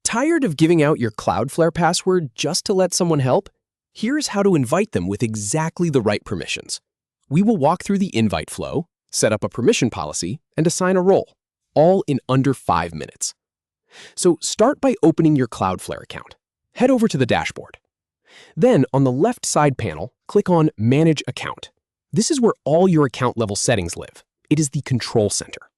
Tired of giving out your Cloudflare password just to let someone help? Here's how to invite them with exactly the right permissions. We will walk through the invite flow, set up a permission policy, and assign a role, all in under 5 minutes. So start by opening your Cloudflare account. Head over to the dashboard. Then on the left side panel, click on Manage Account. This is where all your account level settings live. It is the control center.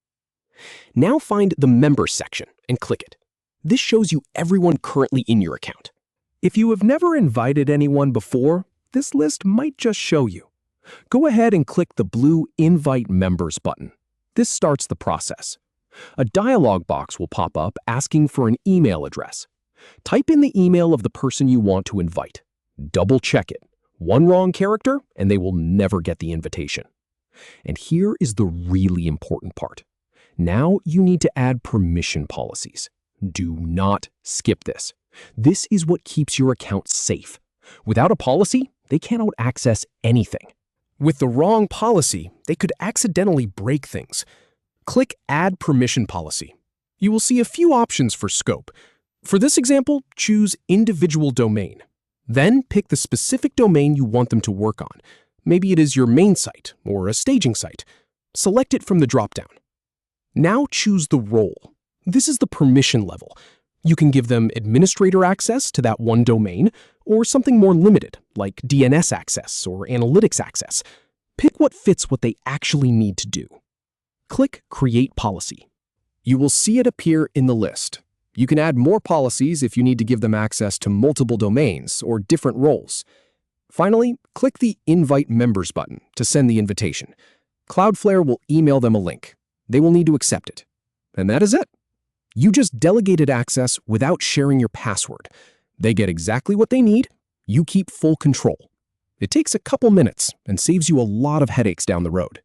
Now find the Members section and click it. This shows you everyone currently in your account. If you have never invited anyone before, this list might just show you. Go ahead and click the blue Invite Members button. This starts the process. A dialog box will pop up asking for an email address. Type in the email of the person you want to invite. Double check it. One wrong character, and they will never get the invitation. And here is the really important part. Now you need to add permission policies. Do not skip this. This is what keeps your account safe. Without a policy, they cannot access anything. With the wrong policy, they could accidentally break things. Click Add Permission Policy. You will see a few options for scope. For this example, choose Individual Domain. Then pick the specific domain you want them to work on. Maybe it is your main site or a staging site. Select it from the dropdown. Now choose the role. This is the permission level. You can give them administrator access to that one domain, or something more limited, like DNS access or analytics access. Pick what fits what they actually need to do. Click Create Policy. You will see it appear in the list. You can add more policies if you need to give them access to multiple domains or different roles. Finally, click the Invite Members button to send the invitation. Cloudflare will email them a link. They will need to accept it. And that is it. You just delegated access without sharing your password. They get exactly what they need. You keep full control. It takes a couple minutes and saves you a lot of headaches down the road.